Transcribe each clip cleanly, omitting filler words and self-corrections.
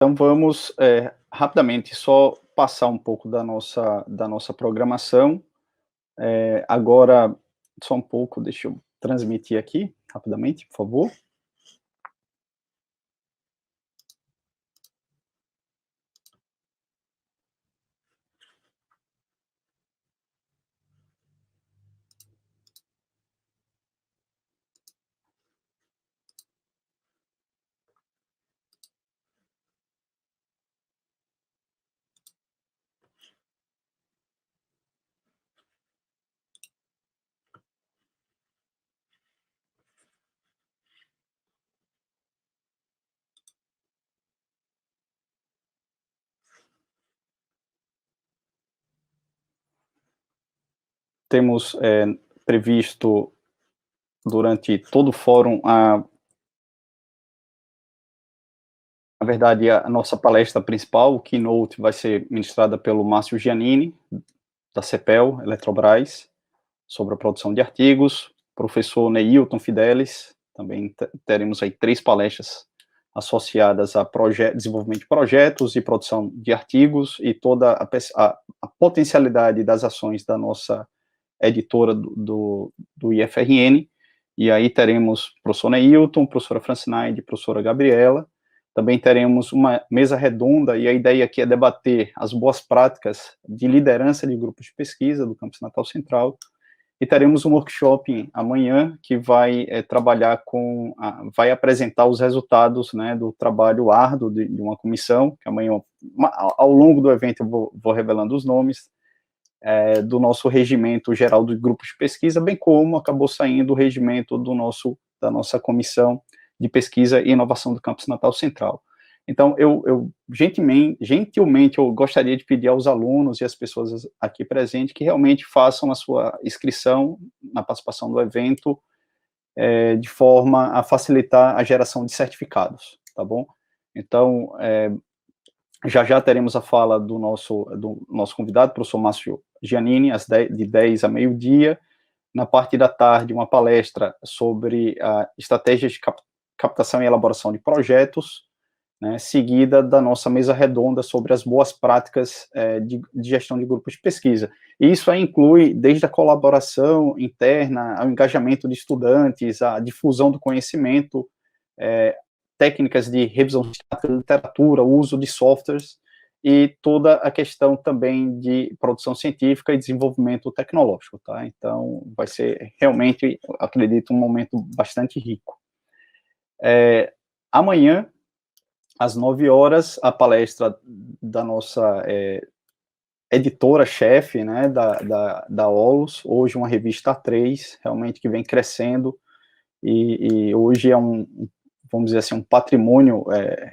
Então vamos, rapidamente só passar um pouco da nossa programação. Agora, só um pouco, deixa eu transmitir aqui rapidamente, por favor. Temos, previsto durante todo o fórum na verdade, a nossa palestra principal, o keynote, vai ser ministrada pelo Márcio Giannini, da CEPEL, Eletrobras, sobre a produção de artigos, professor Neilton Fidelis, também teremos aí 3 palestras associadas a desenvolvimento de projetos e produção de artigos e toda a potencialidade das ações da nossa editora do IFRN, e aí teremos professor Neilton, professora Francinaide, professora Gabriela. Também teremos uma mesa redonda, e a ideia aqui é debater as boas práticas de liderança de grupos de pesquisa do Campus Natal Central, e teremos um workshop amanhã que vai vai apresentar os resultados, né, do trabalho árduo de uma comissão, que amanhã, ao longo do evento, eu vou revelando os nomes, do nosso regimento geral de grupos de pesquisa, bem como acabou saindo o regimento da nossa comissão de pesquisa e inovação do Campus Natal Central. Então, eu gentilmente, eu gostaria de pedir aos alunos e às pessoas aqui presentes que realmente façam a sua inscrição na participação do evento, de forma a facilitar a geração de certificados, tá bom? Então, já teremos a fala do nosso convidado, professor Márcio Giannini, de 10 a meio-dia. Na parte da tarde, uma palestra sobre estratégias de captação e elaboração de projetos, né, seguida da nossa mesa redonda sobre as boas práticas de gestão de grupos de pesquisa. E isso aí inclui desde a colaboração interna, ao engajamento de estudantes, a difusão do conhecimento, técnicas de revisão de literatura, o uso de softwares e toda a questão também de produção científica e desenvolvimento tecnológico, tá? Então, vai ser realmente, acredito, um momento bastante rico. Amanhã, às 9 horas, a palestra da nossa editora-chefe, né, da Olus, hoje uma revista A3, realmente que vem crescendo, e hoje é vamos dizer assim, um patrimônio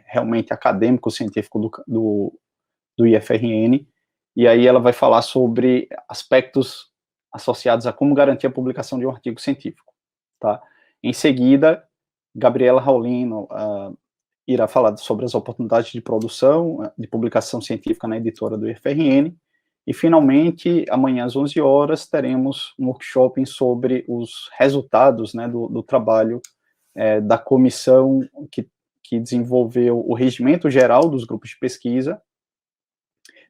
realmente acadêmico, científico do IFRN, e aí ela vai falar sobre aspectos associados a como garantir a publicação de um artigo científico, tá? Em seguida, Gabriela Raulino irá falar sobre as oportunidades de produção, de publicação científica na editora do IFRN, e finalmente, amanhã às 11 horas, teremos um workshop sobre os resultados, né, do trabalho da comissão que desenvolveu o regimento geral dos grupos de pesquisa,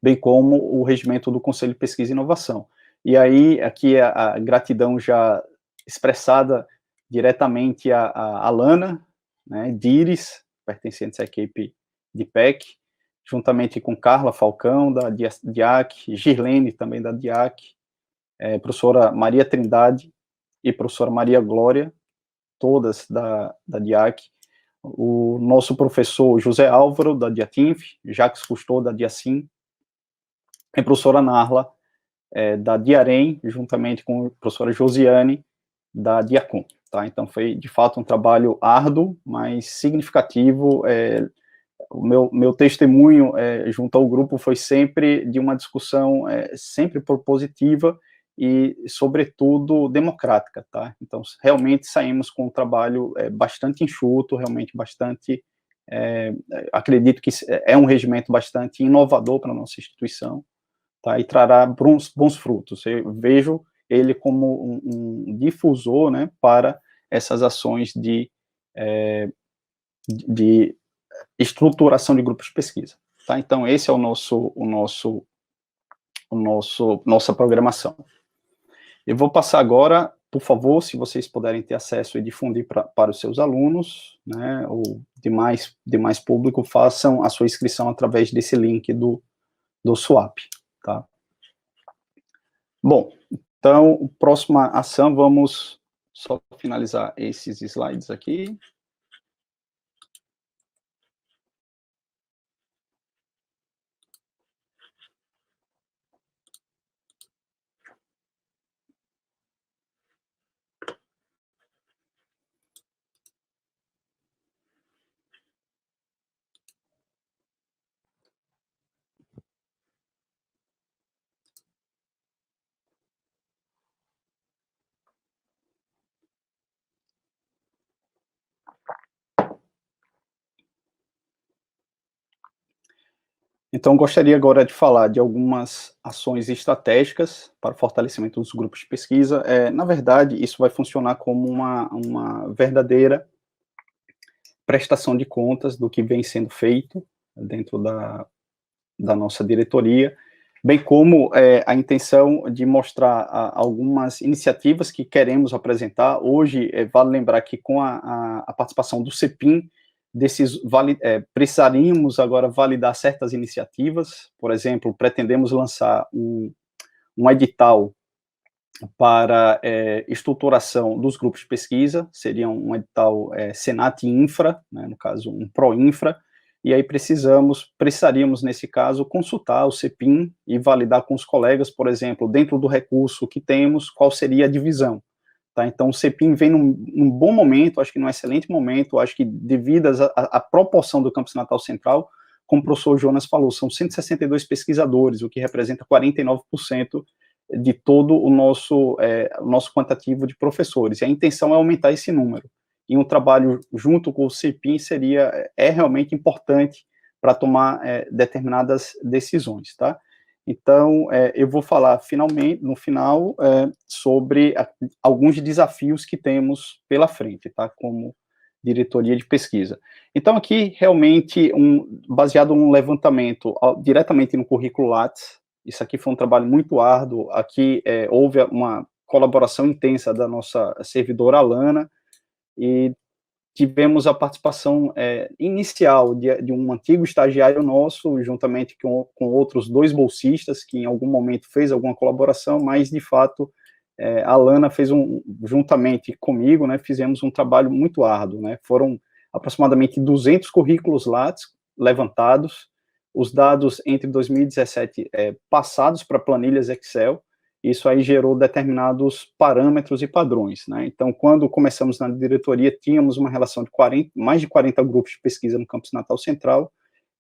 bem como o regimento do Conselho de Pesquisa e Inovação. E aí, aqui a gratidão já expressada diretamente a Alana, né, Dires, pertencentes à equipe de PEC, juntamente com Carla Falcão, da DIAC, Girlene, também da DIAC, professora Maria Trindade e professora Maria Glória, todas da DIAC, o nosso professor José Álvaro, da DIATINF, Jacques Cousteau, da DIACIM, e a professora Narla, da DIAREM, juntamente com a professora Josiane, da DIACOM, tá? Então, foi, de fato, um trabalho árduo, mas significativo. O meu testemunho junto ao grupo foi sempre de uma discussão sempre propositiva e, sobretudo, democrática, tá? Então, realmente saímos com um trabalho bastante enxuto, realmente bastante, acredito que é um regimento bastante inovador para a nossa instituição, tá? E trará bons frutos. Eu vejo ele como um difusor, né, para essas ações de estruturação de grupos de pesquisa, tá? Então, esse é nossa programação. Eu vou passar agora, por favor, se vocês puderem ter acesso e difundir para os seus alunos, né, ou demais público, façam a sua inscrição através desse link do SWAP, tá? Bom, então, próxima ação, vamos só finalizar esses slides aqui. Então, gostaria agora de falar de algumas ações estratégicas para o fortalecimento dos grupos de pesquisa. Na verdade, isso vai funcionar como uma verdadeira prestação de contas do que vem sendo feito dentro da nossa diretoria, bem como a intenção de mostrar algumas iniciativas que queremos apresentar. Hoje, vale lembrar que com a participação do CEPIM, precisaríamos agora validar certas iniciativas. Por exemplo, pretendemos lançar um edital para estruturação dos grupos de pesquisa, seria um edital Senat Infra, né, no caso um ProInfra, e aí precisaríamos, nesse caso, consultar o CEPIM e validar com os colegas, por exemplo, dentro do recurso que temos, qual seria a divisão. Tá? Então, o CEPIM vem num bom momento, acho que num excelente momento, acho que devido à proporção do Campus Natal Central, como o professor Jonas falou, são 162 pesquisadores, o que representa 49% de todo o nosso quantitativo de professores. E a intenção é aumentar esse número. E um trabalho junto com o CEPIM é realmente importante para tomar determinadas decisões, tá? Então, eu vou falar no final sobre alguns desafios que temos pela frente, tá? Como diretoria de pesquisa. Então, aqui, realmente, baseado num levantamento diretamente no currículo Lattes, isso aqui foi um trabalho muito árduo, aqui houve uma colaboração intensa da nossa servidora Alana, e tivemos a participação inicial de um antigo estagiário nosso, juntamente com outros 2 bolsistas, que em algum momento fez alguma colaboração, mas, de fato, a Alana fez juntamente comigo, né, fizemos um trabalho muito árduo, né, foram aproximadamente 200 currículos Lattes levantados, os dados entre 2017 passados para planilhas Excel. Isso aí gerou determinados parâmetros e padrões, né? Então, quando começamos na diretoria, tínhamos uma relação de mais de 40 grupos de pesquisa no Campus Natal Central,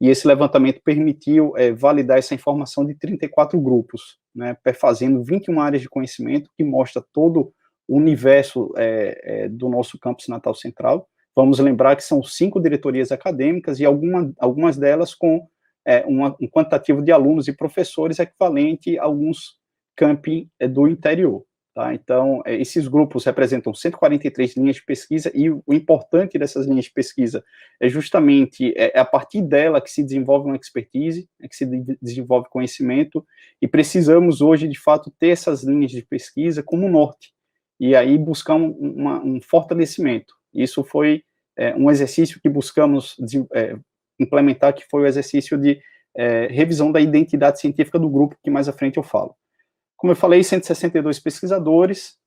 e esse levantamento permitiu validar essa informação de 34 grupos, né, perfazendo 21 áreas de conhecimento, que mostra todo o universo do nosso Campus Natal Central. Vamos lembrar que são 5 diretorias acadêmicas, e algumas delas com um quantitativo de alunos e professores equivalente a alguns campi do interior, tá? Então, esses grupos representam 143 linhas de pesquisa, e o importante dessas linhas de pesquisa é justamente a partir dela que se desenvolve uma expertise, que se desenvolve conhecimento, e precisamos hoje, de fato, ter essas linhas de pesquisa como norte, e aí buscar um fortalecimento. Isso foi um exercício que buscamos implementar, que foi o exercício de revisão da identidade científica do grupo, que mais à frente eu falo. Como eu falei, 162 pesquisadores,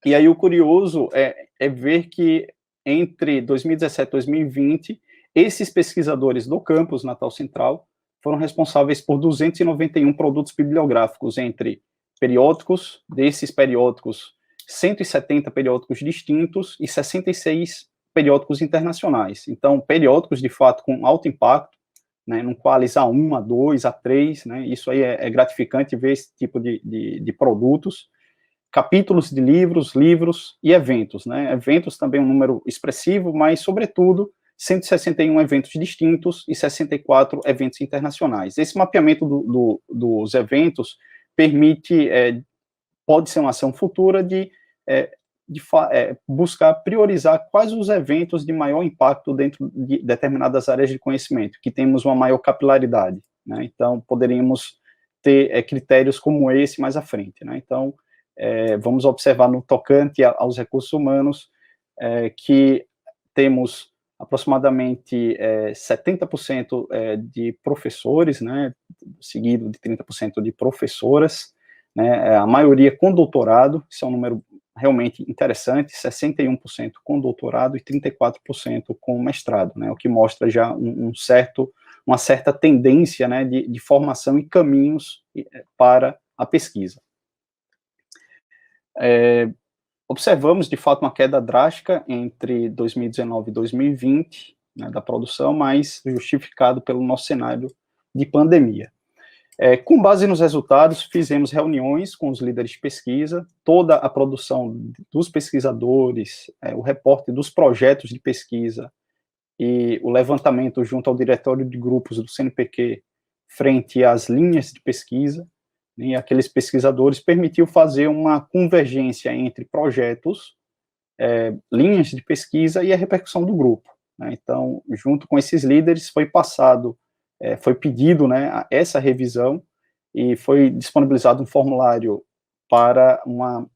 e aí o curioso é ver que entre 2017 e 2020, esses pesquisadores do campus Natal Central foram responsáveis por 291 produtos bibliográficos, entre periódicos, desses periódicos, 170 periódicos distintos e 66 periódicos internacionais. Então, periódicos, de fato, com alto impacto, né, num Qualis A1, A2, A3, né, isso aí é gratificante ver esse tipo de produtos. Capítulos de livros e eventos, né, eventos também um número expressivo, mas, sobretudo, 161 eventos distintos e 64 eventos internacionais. Esse mapeamento dos eventos pode ser uma ação futura de buscar priorizar quais os eventos de maior impacto dentro de determinadas áreas de conhecimento, que temos uma maior capilaridade, né? Então, poderíamos ter critérios como esse mais à frente, né? Então, vamos observar no tocante aos recursos humanos, que temos aproximadamente 70% de professores, né, seguido de 30% de professoras, né, a maioria com doutorado, isso é um número realmente interessante, 61% com doutorado e 34% com mestrado, né, o que mostra já uma certa tendência, né, de formação e caminhos para a pesquisa. Observamos, de fato, uma queda drástica entre 2019 e 2020, né, da produção, mas justificado pelo nosso cenário de pandemia. Com base nos resultados, fizemos reuniões com os líderes de pesquisa, toda a produção dos pesquisadores, o reporte dos projetos de pesquisa e o levantamento junto ao diretório de grupos do CNPq frente às linhas de pesquisa, e aqueles pesquisadores permitiu fazer uma convergência entre projetos, linhas de pesquisa e a repercussão do grupo, né? Então, junto com esses líderes, foi pedido, né, essa revisão e foi disponibilizado um formulário para uma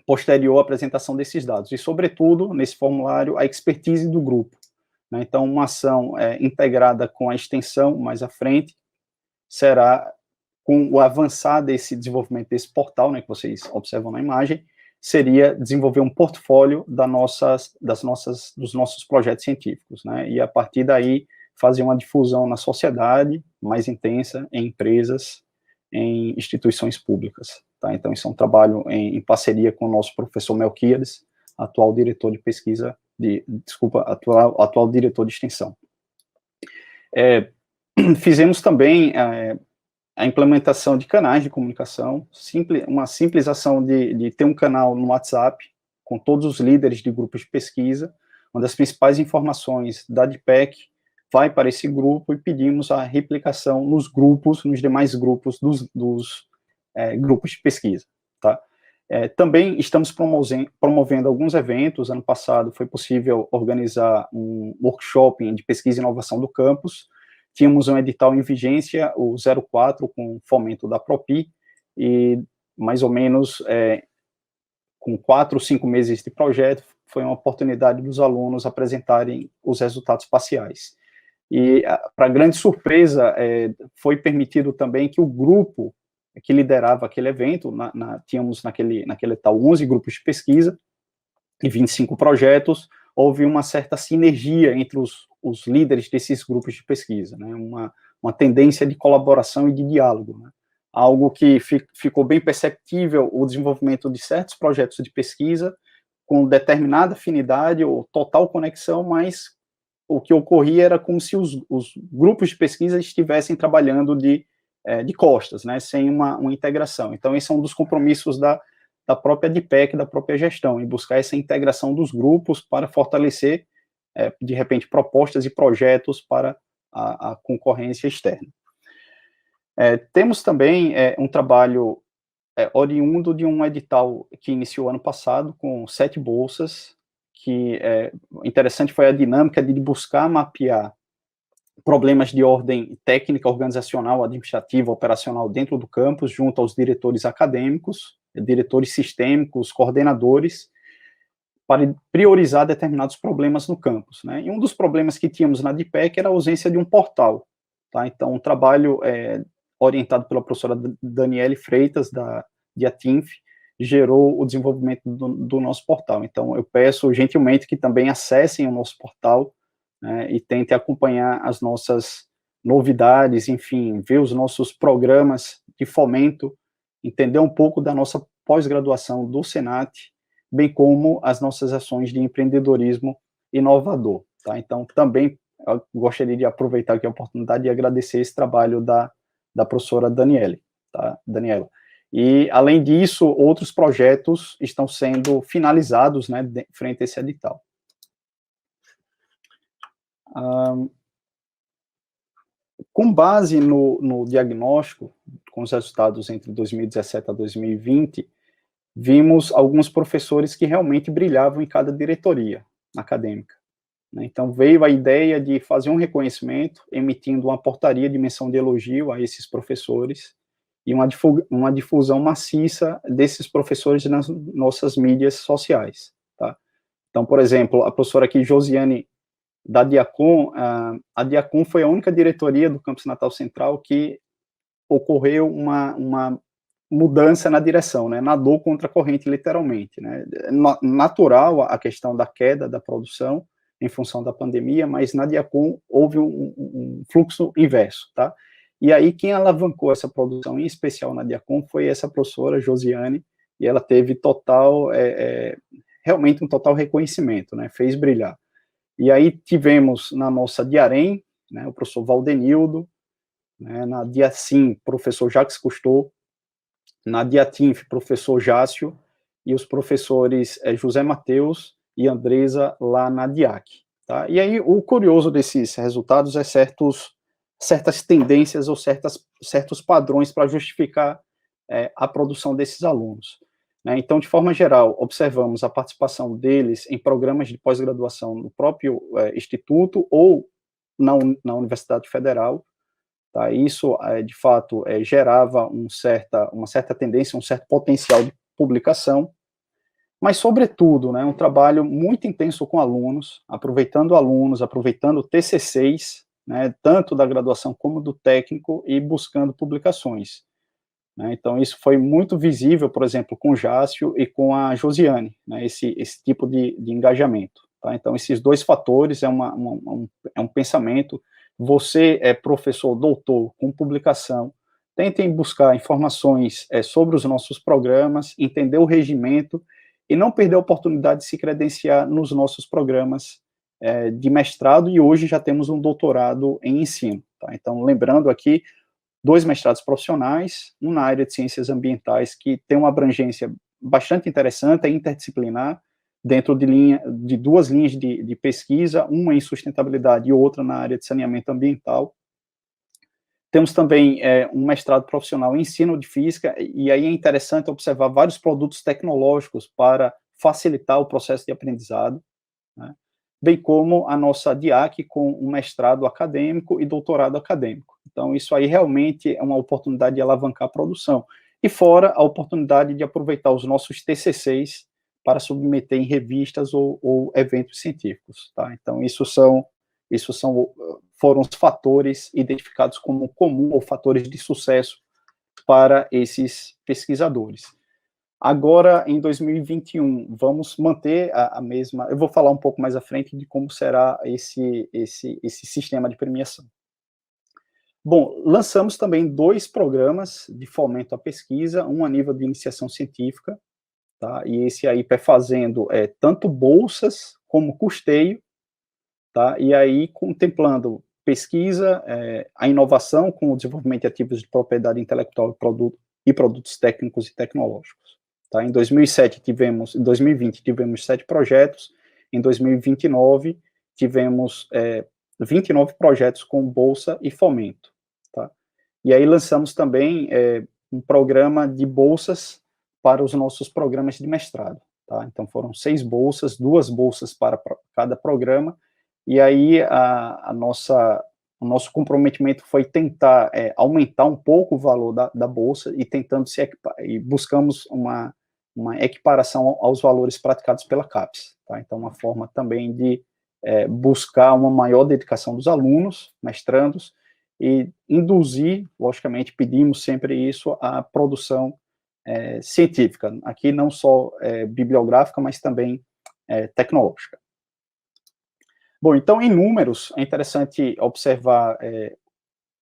posterior apresentação desses dados, e, sobretudo, nesse formulário, a expertise do grupo, né? Então, uma ação integrada com a extensão mais à frente será, com o avançar desse desenvolvimento desse portal, né, que vocês observam na imagem, seria desenvolver um portfólio dos nossos projetos científicos, né, e a partir daí fazer uma difusão na sociedade mais intensa, em empresas, em instituições públicas, tá? Então, isso é um trabalho em parceria com o nosso professor Melquiades, atual diretor de pesquisa, atual diretor de extensão. Fizemos também a implementação de canais de comunicação, uma simples ação de ter um canal no WhatsApp com todos os líderes de grupos de pesquisa, onde as principais informações da DPEC vai para esse grupo e pedimos a replicação nos demais grupos dos grupos de pesquisa, tá? Também estamos promovendo alguns eventos. Ano passado foi possível organizar um workshop de pesquisa e inovação do campus. Tínhamos um edital em vigência, o 04, com fomento da Propi, e mais ou menos com 4 ou 5 meses de projeto, foi uma oportunidade dos alunos apresentarem os resultados parciais. E, para grande surpresa, foi permitido também que o grupo que liderava aquele evento, tínhamos naquele tal 11 grupos de pesquisa e 25 projetos, houve uma certa sinergia entre os líderes desses grupos de pesquisa, né, uma tendência de colaboração e de diálogo, né, algo que ficou bem perceptível, o desenvolvimento de certos projetos de pesquisa com determinada afinidade ou total conexão, mas o que ocorria era como se os grupos de pesquisa estivessem trabalhando de costas, né, sem uma integração. Então, esse é um dos compromissos da própria DPEC, da própria gestão, em buscar essa integração dos grupos para fortalecer, de repente, propostas e projetos para a concorrência externa. Temos também um trabalho oriundo de um edital que iniciou ano passado, com 7 bolsas, que interessante foi a dinâmica de buscar mapear problemas de ordem técnica, organizacional, administrativa, operacional dentro do campus, junto aos diretores acadêmicos, diretores sistêmicos, coordenadores, para priorizar determinados problemas no campus, né? E um dos problemas que tínhamos na DPEC era a ausência de um portal, tá? Então, um trabalho orientado pela professora Daniele Freitas, de Atinf, gerou o desenvolvimento do nosso portal. Então, eu peço gentilmente que também acessem o nosso portal, né, e tentem acompanhar as nossas novidades, enfim, ver os nossos programas de fomento, entender um pouco da nossa pós-graduação do Senat, bem como as nossas ações de empreendedorismo inovador, tá? Então, também eu gostaria de aproveitar aqui a oportunidade e agradecer esse trabalho da professora Daniela, tá? E, além disso, outros projetos estão sendo finalizados, né, frente a esse edital. Com base no diagnóstico, com os resultados entre 2017 a 2020, vimos alguns professores que realmente brilhavam em cada diretoria acadêmica, né? Então, veio a ideia de fazer um reconhecimento, emitindo uma portaria de menção de elogio a esses professores, e uma difusão maciça desses professores nas nossas mídias sociais, tá? Então, por exemplo, a professora aqui, Josiane, da Diacon, a Diacon foi a única diretoria do Campus Natal Central que ocorreu uma mudança na direção, né? Nadou contra a corrente, literalmente, né? Natural a questão da queda da produção em função da pandemia, mas na Diacon houve um fluxo inverso, tá? E aí quem alavancou essa produção, em especial na Diacon, foi essa professora Josiane, e ela teve realmente um total reconhecimento, né? Fez brilhar. E aí tivemos na nossa Diarém, né, o professor Valdenildo, né, na Diacim, professor Jacques Cousteau, na Diatinf, professor Jácio, e os professores José Mateus e Andresa lá na DIAC. Tá? E aí, o curioso desses resultados é certas tendências ou certos padrões para justificar a produção desses alunos. Né? Então, de forma geral, observamos a participação deles em programas de pós-graduação no próprio instituto ou na Universidade Federal. Tá? Isso, de fato, gerava uma certa tendência, um certo potencial de publicação, mas, sobretudo, né, um trabalho muito intenso com alunos, aproveitando TCCs, né, tanto da graduação como do técnico, e buscando publicações. Né? Então, isso foi muito visível, por exemplo, com o Jácio e com a Josiane, né, esse tipo de engajamento. Tá? Então, esses dois fatores é um pensamento. Você é professor, doutor, com publicação, tentem buscar informações sobre os nossos programas, entender o regimento e não perder a oportunidade de se credenciar nos nossos programas de mestrado, e hoje já temos um doutorado em ensino. Tá? Então, lembrando aqui, 2 mestrados profissionais, um na área de ciências ambientais, que tem uma abrangência bastante interessante, é interdisciplinar, dentro de 2 linhas de pesquisa, uma em sustentabilidade e outra na área de saneamento ambiental. Temos também um mestrado profissional em ensino de física, e aí é interessante observar vários produtos tecnológicos para facilitar o processo de aprendizado, né? Bem como a nossa DIAC com um mestrado acadêmico e doutorado acadêmico. Então, isso aí realmente é uma oportunidade de alavancar a produção. E fora a oportunidade de aproveitar os nossos TCCs para submeter em revistas ou eventos científicos. Tá? Então, foram os fatores identificados como comum ou fatores de sucesso para esses pesquisadores. Agora, em 2021, vamos manter a mesma... Eu vou falar um pouco mais à frente de como será esse sistema de premiação. Bom, lançamos também 2 programas de fomento à pesquisa, um a nível de iniciação científica, tá? E esse aí perfazendo tanto bolsas como custeio, tá? E aí contemplando pesquisa, a inovação com o desenvolvimento de ativos de propriedade intelectual e produtos técnicos e tecnológicos. Tá? Em 2020 tivemos 7 projetos, em 2029 tivemos 29 projetos com bolsa e fomento. Tá? E aí lançamos também um programa de bolsas para os nossos programas de mestrado. Tá? Então foram 6 bolsas, 2 bolsas para cada programa, e aí o nosso comprometimento foi tentar aumentar um pouco o valor da bolsa e tentando e buscamos uma equiparação aos valores praticados pela CAPES. Tá? Então, uma forma também de buscar uma maior dedicação dos alunos, mestrandos, e induzir, logicamente, pedimos sempre isso, a produção científica, aqui não só bibliográfica, mas também tecnológica. Bom, então, em números, é interessante observar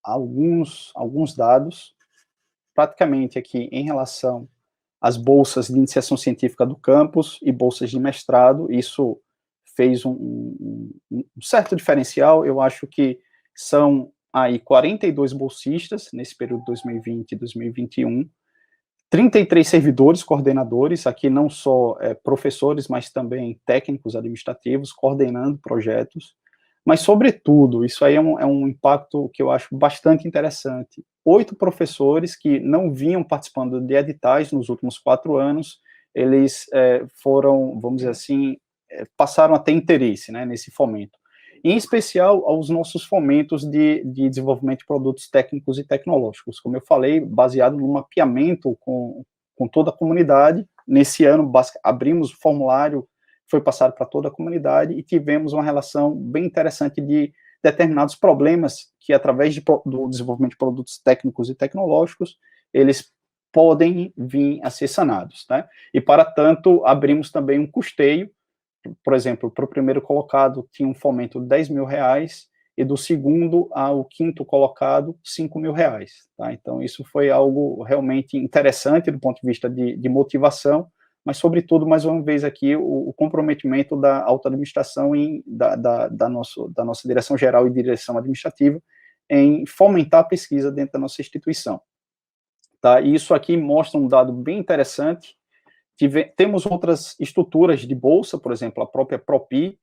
alguns dados, praticamente aqui em relação às bolsas de iniciação científica do campus e bolsas de mestrado. Isso fez um certo diferencial. Eu acho que são aí 42 bolsistas nesse período 2020 e 2021, 33 servidores coordenadores, aqui não só professores, mas também técnicos administrativos, coordenando projetos, mas, sobretudo, isso aí é um impacto que eu acho bastante interessante, 8 professores que não vinham participando de editais nos últimos 4 anos, eles foram, vamos dizer assim, passaram a ter interesse, né, nesse fomento. Em especial aos nossos fomentos de desenvolvimento de produtos técnicos e tecnológicos. Como eu falei, baseado no mapeamento com toda a comunidade. Nesse ano, abrimos o formulário, foi passado para toda a comunidade e tivemos uma relação bem interessante de determinados problemas que, através do desenvolvimento de produtos técnicos e tecnológicos, eles podem vir a ser sanados, né? E, para tanto, abrimos também um custeio. Por exemplo, para o primeiro colocado tinha um fomento de R$10.000 e do segundo ao quinto colocado, R$5.000, tá? Então, isso foi algo realmente interessante do ponto de vista de motivação, mas, sobretudo, mais uma vez aqui, o comprometimento da alta administração da nossa direção geral e direção administrativa em fomentar a pesquisa dentro da nossa instituição, tá? E isso aqui mostra um dado bem interessante. Temos outras estruturas de bolsa, por exemplo, a própria Propi,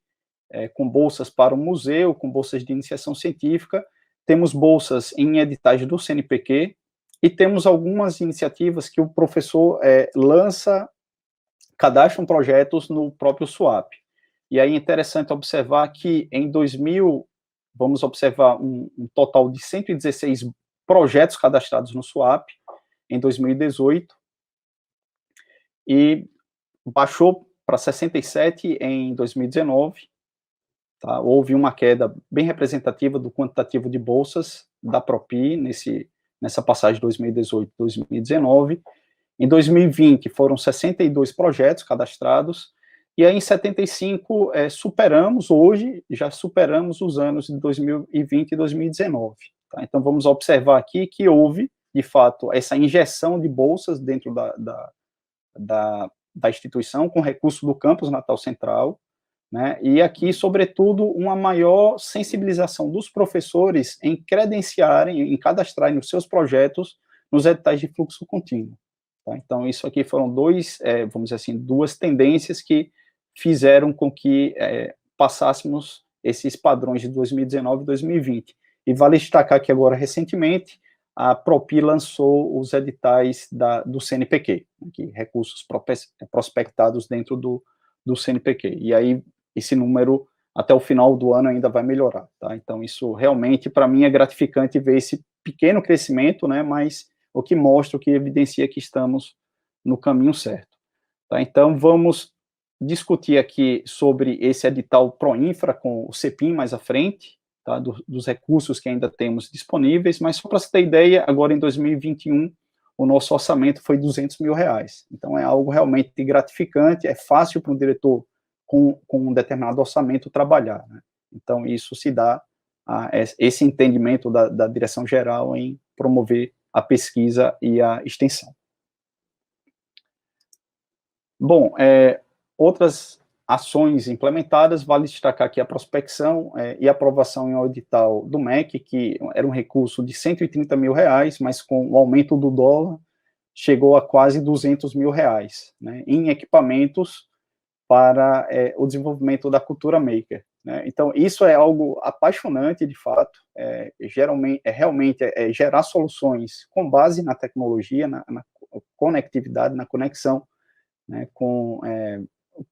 com bolsas para o museu, com bolsas de iniciação científica, temos bolsas em editais do CNPq, e temos algumas iniciativas que o professor cadastram projetos no próprio SUAP. E aí é interessante observar que em 2000, vamos observar um total de 116 projetos cadastrados no SUAP em 2018, e baixou para 67 em 2019, tá? Houve uma queda bem representativa do quantitativo de bolsas da Propi nessa passagem de 2018-2019. Em 2020 foram 62 projetos cadastrados, e aí em 75 já superamos os anos de 2020 e 2019. Tá? Então vamos observar aqui que houve, de fato, essa injeção de bolsas dentro da instituição, com recurso do campus Natal Central, né, e aqui, sobretudo, uma maior sensibilização dos professores em credenciarem, em cadastrarem os seus projetos nos editais de fluxo contínuo. Tá? Então, isso aqui foram vamos dizer assim, duas tendências que fizeram com que passássemos esses padrões de 2019 e 2020. E vale destacar que agora, recentemente, a Propi lançou os editais do CNPq, aqui, recursos prospectados dentro do CNPq, e aí esse número, até o final do ano, ainda vai melhorar, tá? Então, isso realmente, para mim, é gratificante ver esse pequeno crescimento, né, mas o que mostra, o que evidencia que estamos no caminho certo, tá? Então, vamos discutir aqui sobre esse edital Proinfra com o CEPIM mais à frente, tá, dos recursos que ainda temos disponíveis, mas só para você ter ideia, agora em 2021, o nosso orçamento foi R$200.000, então é algo realmente gratificante, é fácil para um diretor com um determinado orçamento trabalhar, né? Então isso se dá a esse entendimento da direção geral em promover a pesquisa e a extensão. Bom, outras ações implementadas, vale destacar aqui a prospecção e aprovação em um edital do MEC, que era um recurso de R$130.000, mas com o aumento do dólar, chegou a quase R$200.000, né, em equipamentos para o desenvolvimento da cultura maker, né? Então, isso é algo apaixonante, de fato, realmente gerar soluções com base na tecnologia, na conectividade, na conexão, né, com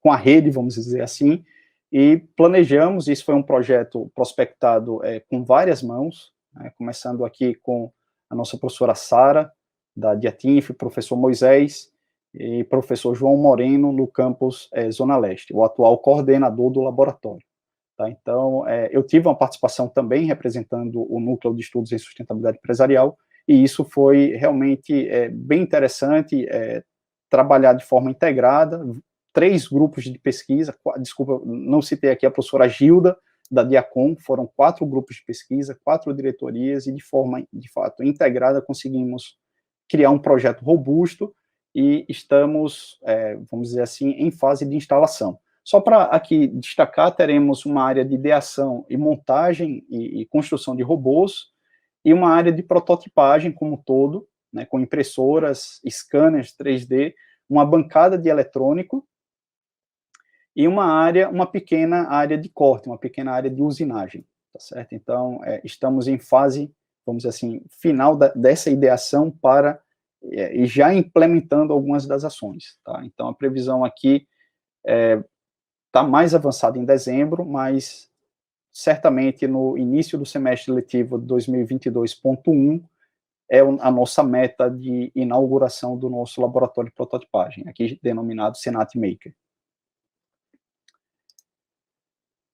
a rede, vamos dizer assim, e planejamos, isso foi um projeto prospectado com várias mãos, né, começando aqui com a nossa professora Sara, da Diatinf, professor Moisés, e professor João Moreno, no campus Zona Leste, o atual coordenador do laboratório. Tá? Então, eu tive uma participação também representando o Núcleo de Estudos em Sustentabilidade Empresarial, e isso foi realmente bem interessante, trabalhar de forma integrada, 3 grupos de pesquisa, desculpa, não citei aqui a professora Gilda, da Diacom, foram 4 grupos de pesquisa, 4 diretorias, e de forma, de fato, integrada, conseguimos criar um projeto robusto, e estamos, vamos dizer assim, em fase de instalação. Só para aqui destacar, teremos uma área de ideação e montagem e construção de robôs, e uma área de prototipagem como um todo, né, com impressoras, scanners 3D, uma bancada de eletrônico, e uma pequena área de corte, uma pequena área de usinagem, tá certo? Então, estamos em fase, vamos dizer assim, final dessa ideação para e já implementando algumas das ações, tá? Então, a previsão aqui está mais avançada em dezembro, mas certamente no início do semestre letivo de 2022.1 é a nossa meta de inauguração do nosso laboratório de prototipagem, aqui denominado Senat Maker.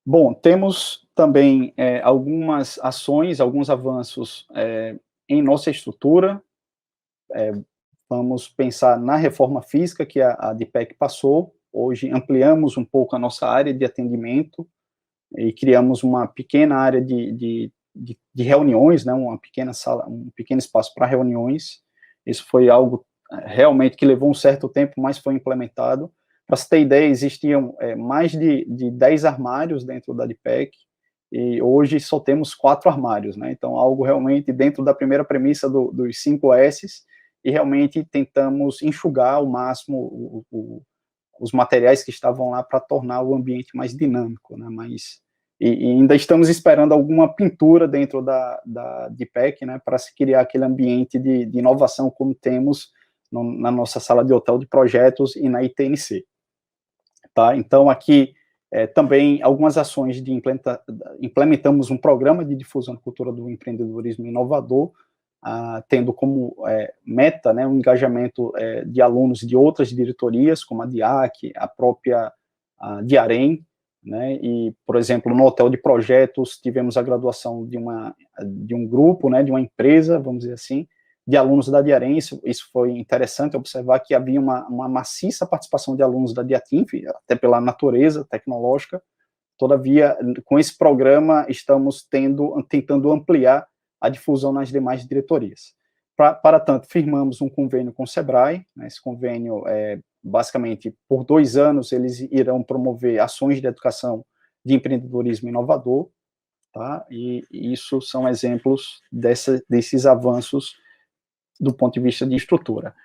Bom, temos também algumas ações, alguns avanços em nossa estrutura. Vamos pensar na reforma física que a DPEC passou. Hoje ampliamos um pouco a nossa área de atendimento e criamos uma pequena área de reuniões, né, uma pequena sala, um pequeno espaço para reuniões. Isso foi algo realmente que levou um certo tempo, mas foi implementado. Para você ter ideia, existiam mais de 10 armários dentro da DPEC, e hoje só temos 4 armários, né? Então, algo realmente dentro da primeira premissa dos 5 S's, e realmente tentamos enxugar ao máximo os materiais que estavam lá para tornar o ambiente mais dinâmico, né? E ainda estamos esperando alguma pintura dentro da DPEC, né, para se criar aquele ambiente de inovação como temos na nossa sala de hotel de projetos e na ITNC. Tá? Então, aqui também algumas ações implementamos um programa de difusão da cultura do empreendedorismo inovador, tendo como meta, né, um engajamento de alunos de outras diretorias, como a DIAC, a própria DIAREM, né, e, por exemplo, no hotel de projetos, tivemos a graduação de um grupo, né, de uma empresa, vamos dizer assim, de alunos da DIAREM. Isso foi interessante observar que havia uma maciça participação de alunos da DIATINF, até pela natureza tecnológica. Todavia, com esse programa, estamos tentando ampliar a difusão nas demais diretorias. Para tanto, firmamos um convênio com o SEBRAE, né, esse convênio basicamente, por 2 anos, eles irão promover ações de educação de empreendedorismo inovador, tá? E isso são exemplos desses avanços do ponto de vista de estrutura.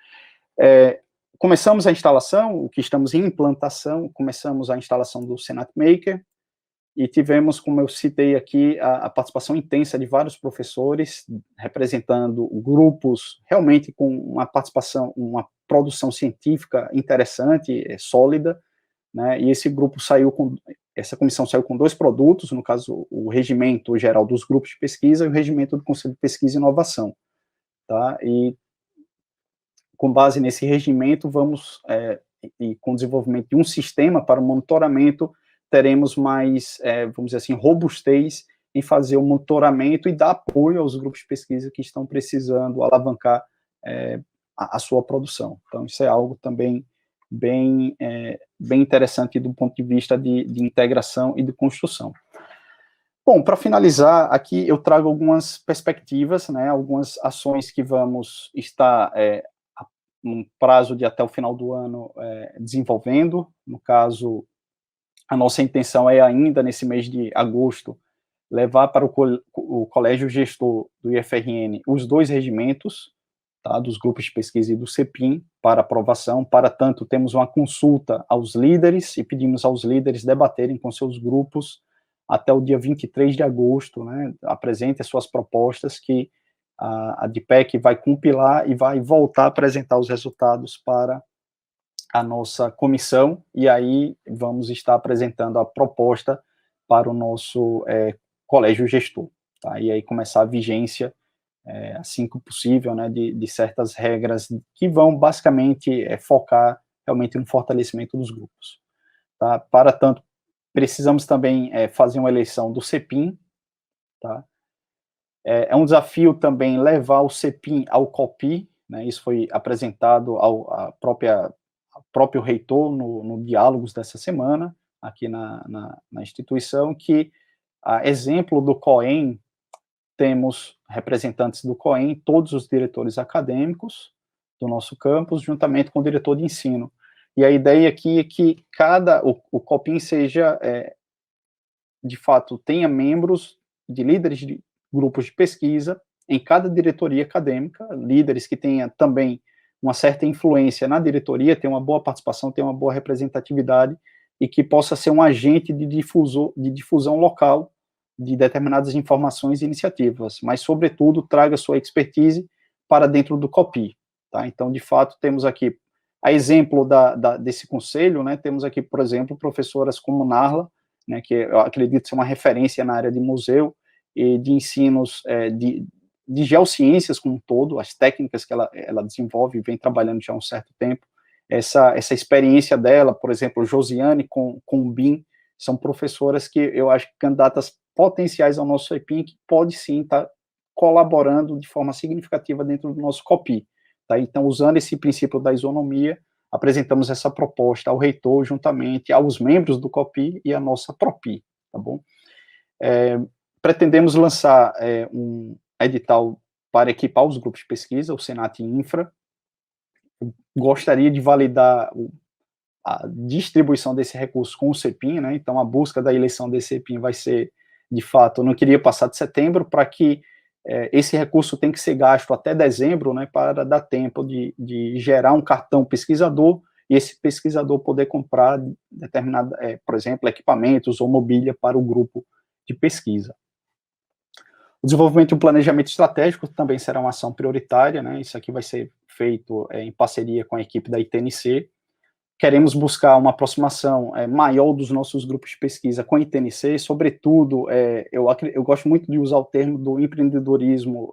Começamos a instalação, o que estamos em implantação, começamos a instalação do Senat Maker, e tivemos, como eu citei aqui, a participação intensa de vários professores, representando grupos realmente com uma participação, uma produção científica interessante, sólida, né, e essa comissão saiu com 2 produtos, no caso, o regimento geral dos grupos de pesquisa e o regimento do Conselho de Pesquisa e Inovação, tá, e com base nesse regimento, e com o desenvolvimento de um sistema para o monitoramento, teremos mais, vamos dizer assim, robustez em fazer o monitoramento e dar apoio aos grupos de pesquisa que estão precisando alavancar a sua produção. Então, isso é algo também bem interessante do ponto de vista de integração e de construção. Bom, para finalizar, aqui eu trago algumas perspectivas, né, algumas ações que vamos estar num prazo de até o final do ano desenvolvendo. No caso, a nossa intenção é ainda, nesse mês de agosto, levar para o colégio gestor do IFRN os 2 regimentos, tá, dos grupos de pesquisa e do CEPIM, para aprovação. Para tanto, temos uma consulta aos líderes e pedimos aos líderes debaterem com seus grupos até o dia 23 de agosto, né, apresentem as suas propostas, que a DPEC vai compilar e vai voltar a apresentar os resultados para a nossa comissão, e aí vamos estar apresentando a proposta para o nosso colégio gestor, tá? E aí começar a vigência, assim que possível, né, de certas regras que vão basicamente focar realmente no fortalecimento dos grupos, tá? Para tanto, precisamos também fazer uma eleição do CEPIM, tá? É um desafio também levar o CEPIM ao COPI, né? Isso foi apresentado ao próprio reitor no Diálogos dessa semana, aqui na instituição, que, a exemplo do COEM, temos representantes do COEM, todos os diretores acadêmicos do nosso campus, juntamente com o diretor de ensino. E a ideia aqui é que o COPIM seja, de fato, tenha membros de líderes de grupos de pesquisa em cada diretoria acadêmica, líderes que tenham também uma certa influência na diretoria, tenham uma boa participação, tenham uma boa representatividade, e que possa ser um agente de difusão local de determinadas informações e iniciativas, mas, sobretudo, traga sua expertise para dentro do COPI, tá? Então, de fato, temos aqui, a exemplo desse conselho, né, temos aqui, por exemplo, professoras como Narla, né, que eu acredito ser uma referência na área de museu e de ensinos de geociências como um todo, as técnicas que ela desenvolve e vem trabalhando já há um certo tempo, essa experiência dela, por exemplo, Josiane com o BIM, são professoras que eu acho que candidatas potenciais ao nosso CEPIM, que pode sim estar colaborando de forma significativa dentro do nosso COPI. Tá? Então, usando esse princípio da isonomia, apresentamos essa proposta ao reitor, juntamente aos membros do COPI e à nossa PROPI, tá bom? Pretendemos lançar um edital para equipar os grupos de pesquisa, o Senat Infra. Gostaria de validar a distribuição desse recurso com o CEPIM, né? Então, a busca da eleição desse CEPIM vai ser, de fato, eu não queria passar de setembro, para que esse recurso tem que ser gasto até dezembro, né, para dar tempo de gerar um cartão pesquisador, e esse pesquisador poder comprar determinada, por exemplo, equipamentos ou mobília para o grupo de pesquisa. O desenvolvimento de um planejamento estratégico também será uma ação prioritária, né? Isso aqui vai ser feito em parceria com a equipe da ITNC. Queremos buscar uma aproximação maior dos nossos grupos de pesquisa com a ITNC, sobretudo, eu gosto muito de usar o termo do empreendedorismo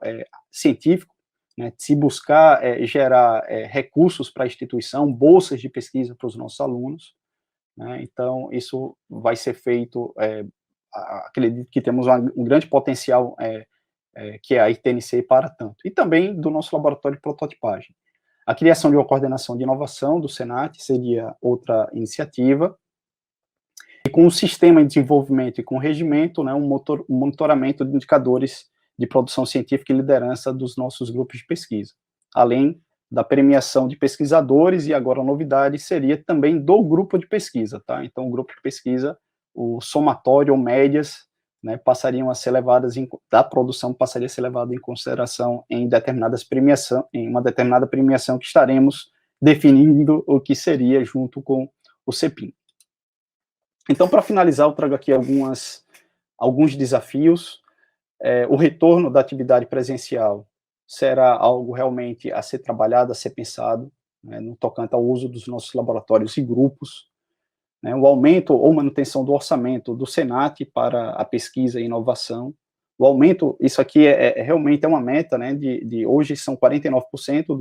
científico, né, se buscar gerar recursos para a instituição, bolsas de pesquisa para os nossos alunos, né, então isso vai ser feito, acredito que temos um grande potencial que é a ITNC para tanto, e também do nosso laboratório de prototipagem. A criação de uma coordenação de inovação do Senat seria outra iniciativa, e com um sistema de desenvolvimento e com regimento, né, um monitoramento de indicadores de produção científica e liderança dos nossos grupos de pesquisa, além da premiação de pesquisadores, e agora a novidade seria também do grupo de pesquisa, tá? Então, o grupo de pesquisa, o somatório ou médias, né, passariam a ser levadas da produção passaria a ser levada em consideração em uma determinada premiação que estaremos definindo o que seria junto com o CEPIM. Então, para finalizar, eu trago aqui alguns desafios. O retorno da atividade presencial será algo realmente a ser trabalhado, a ser pensado, né, no tocante ao uso dos nossos laboratórios e grupos, né, o aumento ou manutenção do orçamento do Senat para a pesquisa e inovação, o aumento, isso aqui realmente uma meta, né, hoje são 49%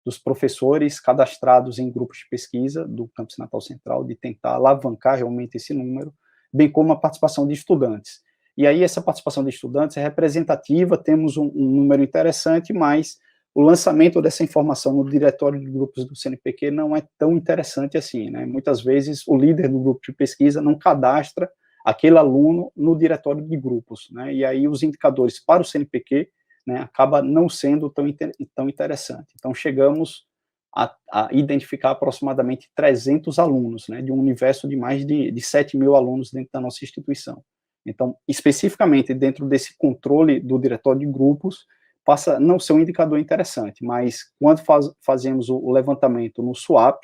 dos professores cadastrados em grupos de pesquisa do Campus Natal Central, de tentar alavancar realmente esse número, bem como a participação de estudantes. E aí essa participação de estudantes é representativa, temos um número interessante, mas o lançamento dessa informação no diretório de grupos do CNPq não é tão interessante assim, né? Muitas vezes o líder do grupo de pesquisa não cadastra aquele aluno no diretório de grupos, né? E aí os indicadores para o CNPq, né, acaba não sendo tão interessante. Então, chegamos a identificar aproximadamente 300 alunos, né, de um universo de mais de 7 mil alunos dentro da nossa instituição. Então, especificamente dentro desse controle do diretório de grupos, passa a não ser um indicador interessante, mas quando fazemos o levantamento no SWAP,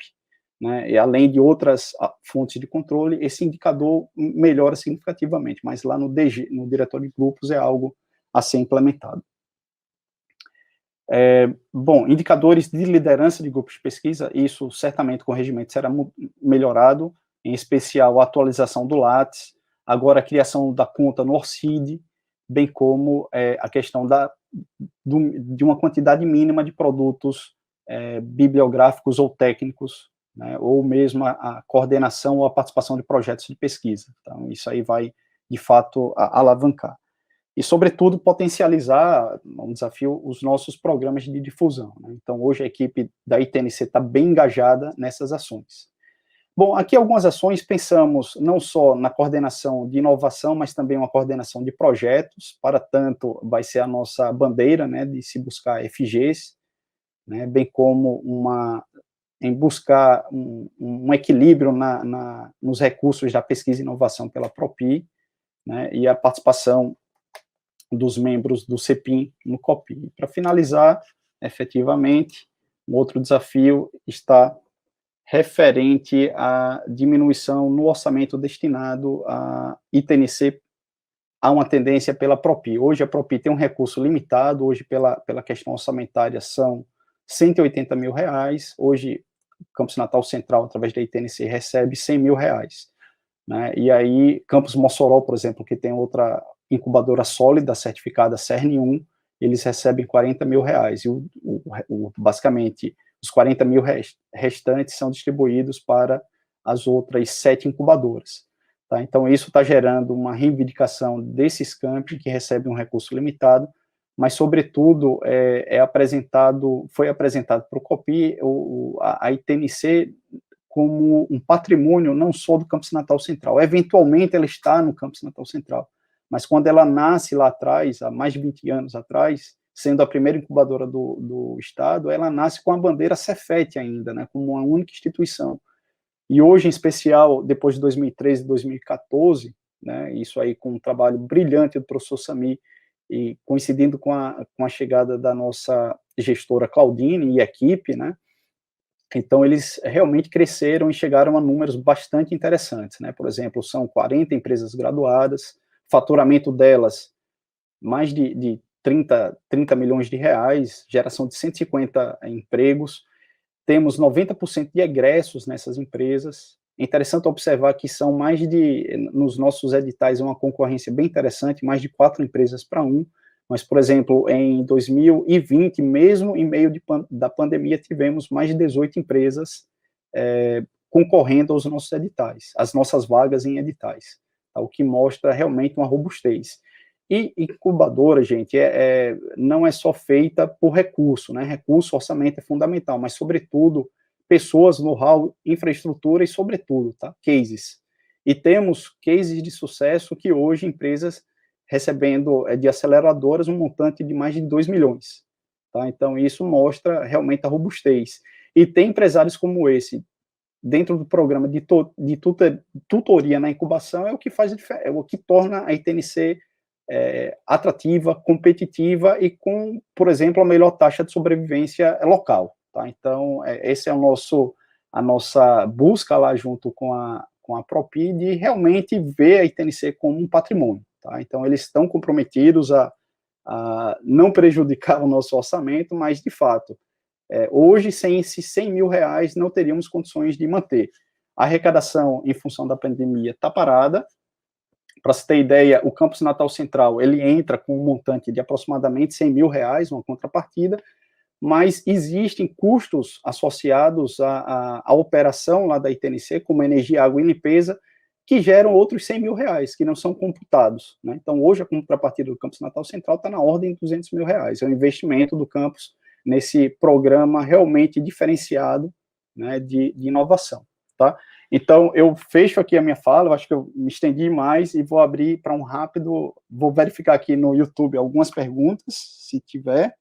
né, e além de outras fontes de controle, esse indicador melhora significativamente, mas lá no DG, no diretório de grupos, é algo a ser implementado. Bom, indicadores de liderança de grupos de pesquisa, isso certamente com o regimento será melhorado, em especial a atualização do Lattes, agora a criação da conta no ORCID, bem como a questão de uma quantidade mínima de produtos bibliográficos ou técnicos, né, ou mesmo a coordenação ou a participação de projetos de pesquisa. Então, isso aí vai, de fato, alavancar. E, sobretudo, potencializar, um desafio, os nossos programas de difusão, né? Então, hoje a equipe da ITNC está bem engajada nessas ações. Bom, aqui algumas ações, pensamos não só na coordenação de inovação, mas também uma coordenação de projetos, para tanto vai ser a nossa bandeira, né, de se buscar FGs, né, bem como em buscar um equilíbrio nos recursos da pesquisa e inovação pela PROPI, né, e a participação dos membros do CEPIM no COPI. Para finalizar, efetivamente, um outro desafio está referente à diminuição no orçamento destinado à ITNC, há uma tendência pela PROPI. Hoje a PROPI tem um recurso limitado, hoje pela questão orçamentária são 180 mil reais. Hoje, o Campus Natal Central, através da ITNC, recebe 100 mil reais. Né? E aí, Campus Mossoró, por exemplo, que tem outra incubadora sólida, certificada CERN1, eles recebem 40 mil reais. E basicamente, os 40 mil restantes são distribuídos para as outras 7 incubadoras. Tá? Então, isso está gerando uma reivindicação desses campi que recebem um recurso limitado, mas, sobretudo, foi apresentado para o COPI a ITNC como um patrimônio não só do Campus Natal Central. Eventualmente, ela está no Campus Natal Central, mas quando ela nasce lá atrás, há mais de 20 anos atrás, sendo a primeira incubadora do Estado, ela nasce com a bandeira Cefet ainda, né, como uma única instituição. E hoje, em especial, depois de 2013 e 2014, né, isso aí com um trabalho brilhante do professor Sami, e coincidindo com a chegada da nossa gestora Claudine e equipe, né, então eles realmente cresceram e chegaram a números bastante interessantes, né, por exemplo, são 40 empresas graduadas, faturamento delas mais de 30 milhões de reais, geração de 150 empregos, temos 90% de egressos nessas empresas. É interessante observar que são nos nossos editais, é uma concorrência bem interessante, mais de 4 empresas para 1, mas, por exemplo, em 2020, mesmo em meio da pandemia, tivemos mais de 18 empresas concorrendo aos nossos editais, as nossas vagas em editais, tá? O que mostra realmente uma robustez. E incubadora, gente, não é só feita por recurso, né? Recurso, orçamento é fundamental, mas, sobretudo, pessoas, know-how, infraestrutura e, sobretudo, tá? Cases. E temos cases de sucesso que hoje empresas recebendo de aceleradoras um montante de mais de 2 milhões. Tá? Então, isso mostra realmente a robustez. E tem empresários como esse, dentro do programa de tutoria na incubação, é o que torna a ITNC atrativa, competitiva e com, por exemplo, a melhor taxa de sobrevivência local. Tá? Então, esse é a nossa busca lá junto com a Propi de realmente ver a ITNC como um patrimônio. Tá? Então, eles estão comprometidos a não prejudicar o nosso orçamento, mas, de fato, hoje, sem esses 100 mil reais, não teríamos condições de manter. A arrecadação, em função da pandemia, está parada. Para você ter ideia, o Campus Natal Central, ele entra com um montante de aproximadamente 100 mil reais, uma contrapartida, mas existem custos associados à operação lá da ITNC, como energia, água e limpeza, que geram outros 100 mil reais, que não são computados. Né? Então, hoje, a contrapartida do Campus Natal Central está na ordem de 200 mil reais. É um investimento do campus nesse programa realmente diferenciado, né, de inovação. Tá? Então, eu fecho aqui a minha fala, eu acho que eu me estendi mais e vou abrir para vou verificar aqui no YouTube algumas perguntas, se tiver.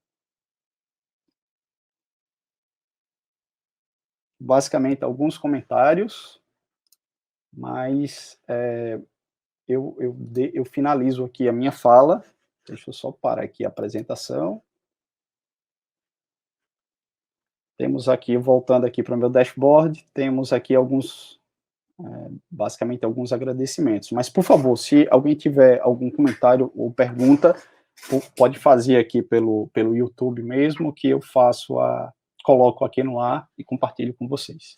Basicamente, alguns comentários, mas eu finalizo aqui a minha fala. Deixa eu só parar aqui a apresentação. Temos aqui, voltando aqui para o meu dashboard, temos aqui basicamente alguns agradecimentos. Mas, por favor, se alguém tiver algum comentário ou pergunta, pode fazer aqui pelo YouTube mesmo, que eu coloco aqui no ar e compartilho com vocês.